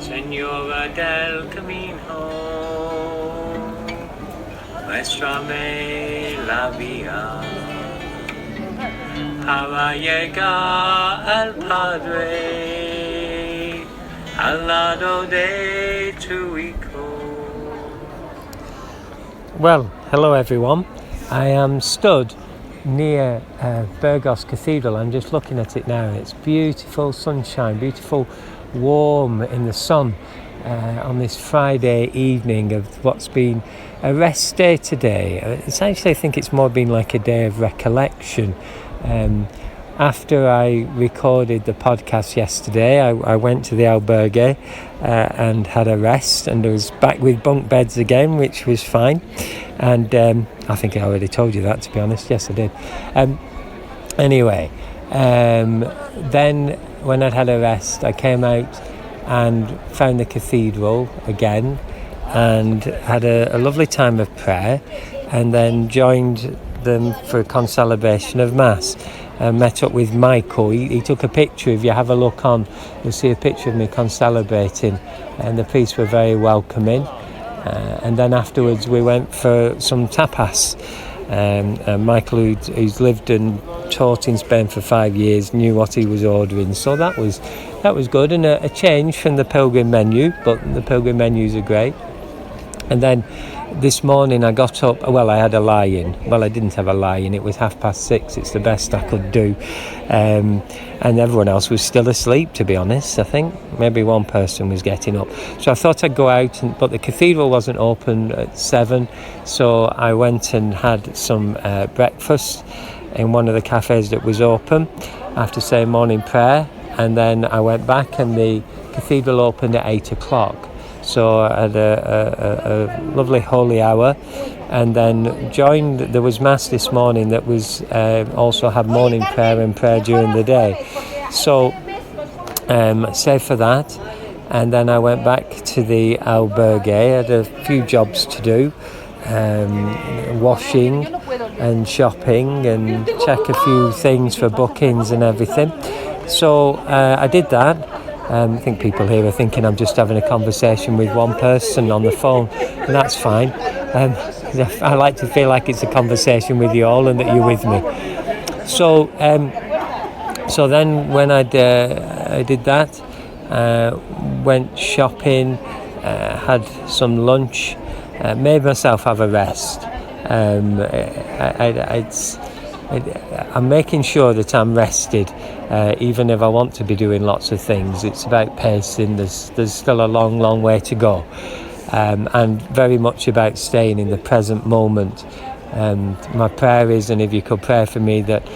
Señora del Camino, muéstrame la vía para llegar al Padre, al lado de tu Hijo. Well, hello everyone. I am stood near Burgos Cathedral. I'm just looking at it now. It's beautiful sunshine, beautiful warm in the sun on this Friday evening of what's been a rest day today. It's actually, I think it's more been like a day of recollection. After I recorded the podcast yesterday, I went to the albergue and had a rest, and I was back with bunk beds again, which was fine. And I think I already told you that, to be honest. Yes, I did. Anyway, then when I'd had a rest, I came out and found the cathedral again and had a lovely time of prayer, and then joined them for a concelebration of Mass. Met up with Michael. He took a picture. If you have a look on, you'll see a picture of me concelebrating, and the priests were very welcoming. And then afterwards we went for some tapas. Michael, who's lived and taught in Spain for 5 years, knew what he was ordering, so that was good, and a change from the pilgrim menu, but the pilgrim menus are great. And then this morning I got up, well, I had a lie-in. Well, I didn't have a lie-in, it was 6:30, it's the best I could do. And everyone else was still asleep, to be honest, I think. Maybe one person was getting up. So I thought I'd go out, but the cathedral wasn't open at 7, so I went and had some breakfast in one of the cafes that was open after saying morning prayer, and then I went back and the cathedral opened at 8 o'clock. So I had a lovely holy hour, and then there was Mass this morning that was also had morning prayer and prayer during the day. So save for that, and then I went back to the albergue. I had a few jobs to do, washing and shopping and check a few things for bookings and everything. So I did that. I think people here are thinking I'm just having a conversation with one person on the phone, and that's fine. I like to feel like it's a conversation with you all and that you're with me. So then when I did that, went shopping, had some lunch, made myself have a rest. I'm making sure that I'm rested, even if I want to be doing lots of things. It's about pacing. There's still a long way to go, and very much about staying in the present moment. My prayer is, and if you could pray for me, that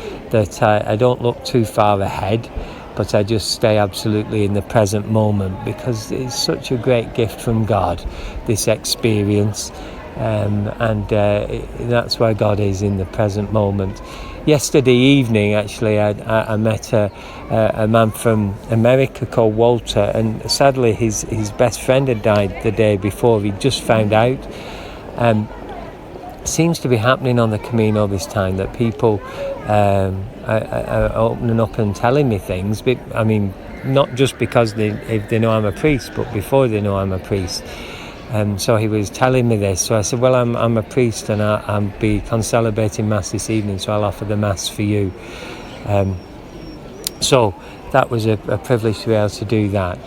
I don't look too far ahead, but I just stay absolutely in the present moment, because it's such a great gift from God, this experience. And that's where God is, in the present moment. Yesterday evening, actually, I met a man from America called Walter, and sadly his best friend had died the day before. He just found out. Seems to be happening on the Camino this time, that people are opening up and telling me things. But I mean, not just because if they know I'm a priest, but before they know I'm a priest. So he was telling me this. So I said, well, I'm a priest, and I'll be concelebrating Mass this evening, so I'll offer the Mass for you. So that was a privilege to be able to do that.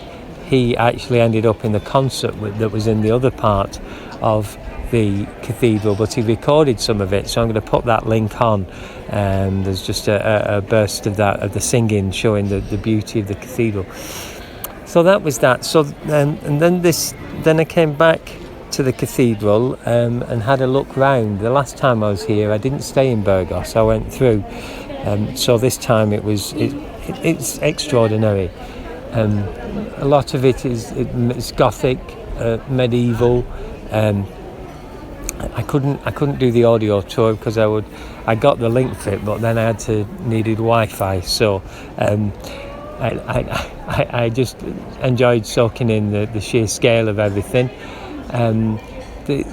He actually ended up in the concert that was in the other part of the cathedral, but he recorded some of it, so I'm going to put that link on. There's just a burst of the singing, showing the beauty of the cathedral. So that was that. So and then I came back to the cathedral and had a look round. The last time I was here, I didn't stay in Burgos. I went through. So this time it's extraordinary. A lot of it's Gothic, medieval. I couldn't do the audio tour because I got the link for it, but then I needed Wi-Fi. So. I just enjoyed soaking in the sheer scale of everything. The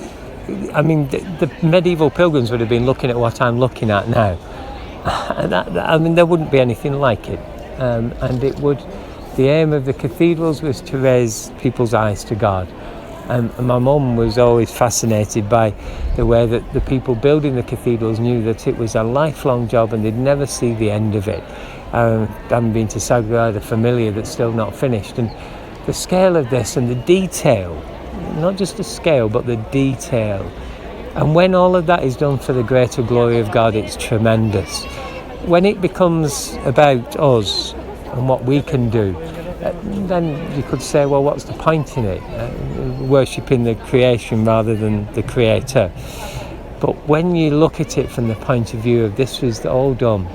medieval pilgrims would have been looking at what I'm looking at now. There wouldn't be anything like it, and it would the aim of the cathedrals was to raise people's eyes to God. And my mum was always fascinated by the way that the people building the cathedrals knew that it was a lifelong job and they'd never see the end of it. Having been to Sagrada Familia, that's still not finished. And the scale of this and the detail, not just the scale, but the detail. And when all of that is done for the greater glory of God, it's tremendous. When it becomes about us and what we can do, then you could say, well, what's the point in it? Worshipping the creation rather than the creator. But when you look at it from the point of view of this was all done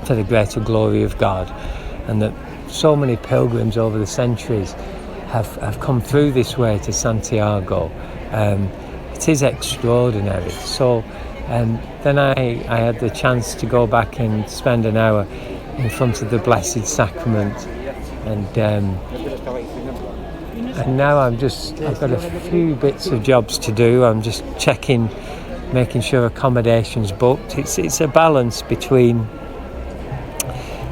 for the greater glory of God, and that so many pilgrims over the centuries have come through this way to Santiago, it is extraordinary. So then I had the chance to go back and spend an hour in front of the Blessed Sacrament, and now I've got a few bits of jobs to do. I'm just checking, making sure accommodation's booked. It's a balance between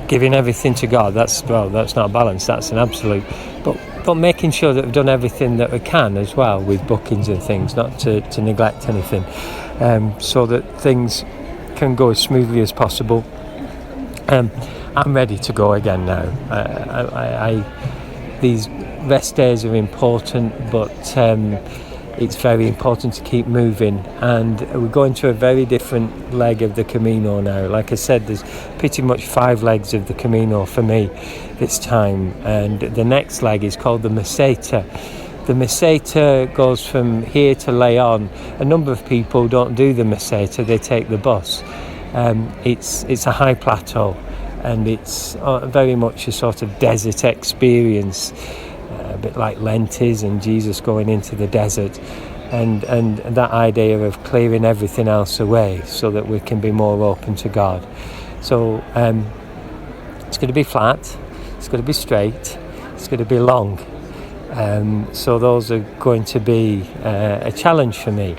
giving everything to God. That's not a balance, that's an absolute. But making sure that we've done everything that we can as well with bookings and things, not to neglect anything, so that things can go as smoothly as possible. I'm ready to go again now. These rest days are important, but it's very important to keep moving, and we're going to a very different leg of the Camino now. Like I said, there's pretty much 5 legs of the Camino for me this time, and the next leg is called the Meseta. The Meseta goes from here to Leon. A number of people don't do the Meseta, they take the bus. It's a high plateau, and it's very much a sort of desert experience, a bit like Lent is and Jesus going into the desert, and that idea of clearing everything else away so that we can be more open to God. So it's going to be flat, it's going to be straight, it's going to be long. So those are going to be a challenge for me,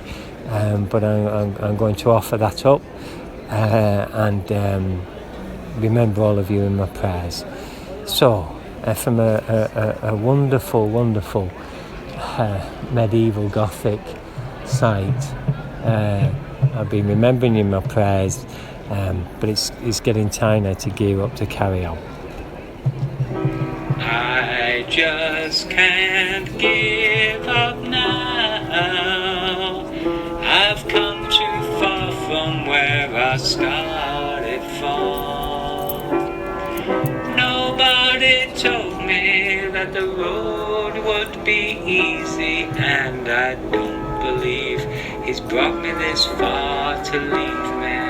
but I'm going to offer that up and remember all of you in my prayers. So from a wonderful, wonderful medieval Gothic site, I've been remembering you in my prayers, but it's getting time now to gear up to carry on. I just can't give up now. I've come too far from where I started from. Nobody told me that the road would be easy, and I don't believe he's brought me this far to leave me.